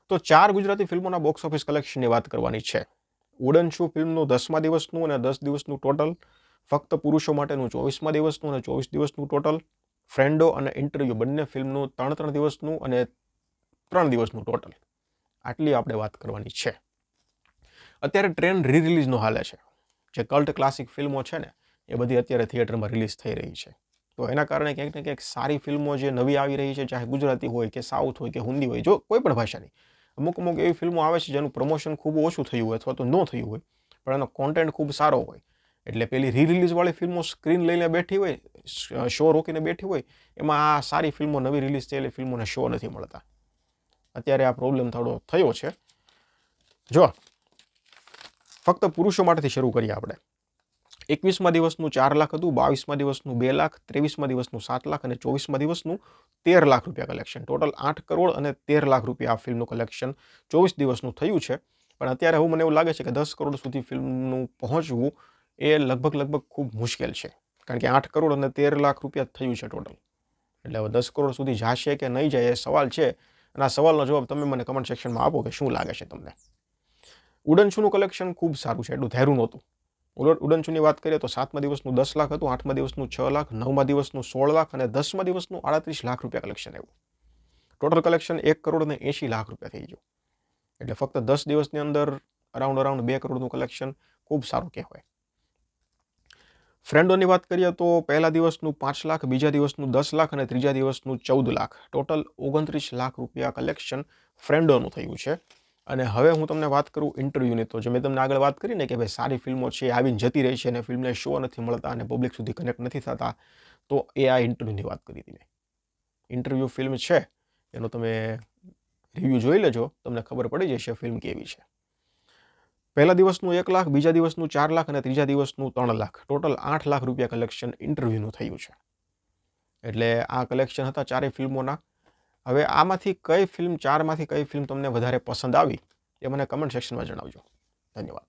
તો 4 ગુજરાતી ફિલ્મોના box office કલેક્શનની વાત કરવાની છે. ઉડન શૂ ફિલ્મનું 10મા દિવસનું અને 10 દિવસનું ટોટલ, ફક્ત પુરુષો માટેનું 24મા દિવસનું અને 24 દિવસનું ટોટલ, ફ્રેન્ડો અને ઇન્ટરવ્યૂ બંને ફિલ્મનું 3 દિવસનું અને 3 દિવસનું ટોટલ. આટલી આપણે વાત કરવાની છે. અત્યારે ટ્રેન્ડ રી રિલીઝનો હાલે છે. જે કલ્ટ ક્લાસિક ફિલ્મો છે ને એ બધી અત્યારે થિયેટરમાં રિલીઝ થઈ રહી છે. તો એના કારણે ક્યાંક ને ક્યાંક સારી ફિલ્મો જે નવી આવી રહી છે, ચાહે ગુજરાતી હોય કે સાઉથ હોય કે હિન્દી હોય, જો કોઈ પણ ભાષાની, અમુક એવી ફિલ્મો આવે છે જેનું પ્રમોશન ખૂબ ઓછું થયું હોય અથવા તો ન થયું હોય, પણ એનો કોન્ટેન્ટ ખૂબ સારો હોય. એટલે પેલી રી રિલીઝવાળી ફિલ્મો સ્ક્રીન લઈને બેઠી હોય, શો રોકીને બેઠી હોય, એમાં આ સારી ફિલ્મો, નવી રિલીઝ થયેલી ફિલ્મોને શો નથી મળતા. અત્યારે આ પ્રોબ્લેમ થોડો થયો છે. જો ફક્ત પુરુષો માટેથી શરૂ કરીએ આપણે. 21મા દિવસનું 4 લાખ હતું, 22મા દિવસનું 2 લાખ, 23મા દિવસનું 7 લાખ અને 24મા દિવસનું 13 લાખ રૂપિયા કલેક્શન. ટોટલ 8 કરોડ અને 13 લાખ રૂપિયા આ ફિલ્મનું કલેક્શન 24 દિવસનું થયું છે. પણ અત્યારે હવે મને એવું લાગે છે કે 10 કરોડ સુધી ફિલ્મનું પહોંચવું એ લગભગ ખૂબ મુશ્કેલ છે. કારણ કે 8 કરોડ અને 13 લાખ રૂપિયા થયું છે ટોટલ. એટલે હવે 10 કરોડ સુધી જશે કે નહીં જાય એ સવાલ છે. અને આ સવાલનો જવાબ તમે મને કમેન્ટ સેક્શનમાં આપો કે શું લાગે છે તમને. ઉડન શૂનું કલેક્શન ખૂબ સારું છે, એટલું ધૈર્યું નહોતું. ઉડન શૂની વાત કરીએ તો 7મા દિવસનું 10 લાખ હતું, 8મા દિવસનું 6 લાખ, 9મા દિવસનું 16 લાખ અને 10મા દિવસનું 38 લાખ રૂપિયા કલેક્શન આવ્યું. ટોટલ કલેક્શન 1 કરોડ અને 80 લાખ રૂપિયા થઈ ગયું. એટલે ફક્ત 10 દિવસની અંદર અરાઉન્ડ 2 કરોડનું કલેક્શન ખૂબ સારું કહેવાય. ફ્રેન્ડોની વાત કરીએ તો પહેલા દિવસનું 5 લાખ, બીજા દિવસનું 10 લાખ અને ત્રીજા દિવસનું 14 લાખ. ટોટલ 29 લાખ રૂપિયા કલેક્શન ફ્રેન્ડોનું થયું છે. અને હવે હું તમને વાત કરું ઇન્ટરવ્યૂની. તો જે મેં તમને આગળ વાત કરી ને કે ભાઈ સારી ફિલ્મો છે આવીને જતી રહી છે અને ફિલ્મને શો નથી મળતા અને પબ્લિક સુધી કનેક્ટ નથી થતા, તો એ આ ઇન્ટરવ્યૂની વાત કરી હતી મેં. ઇન્ટરવ્યૂ ફિલ્મ છે એનો તમે રિવ્યૂ જોઈ લેજો, તમને ખબર પડી જશે ફિલ્મ કેવી છે. પહેલા દિવસનું 1 લાખ, બીજા દિવસનું 4 લાખ અને ત્રીજા દિવસનું 3 લાખ. ટોટલ 8 લાખ રૂપિયા કલેક્શન ઇન્ટરવ્યૂનું થયું છે. એટલે આ કલેક્શન હતા ચારેય ફિલ્મોના. હવે આમાંથી કઈ ફિલ્મ, ચારમાંથી કઈ ફિલ્મ તમને વધારે પસંદ આવી એ મને કમેન્ટ સેક્શનમાં જણાવજો. ધન્યવાદ.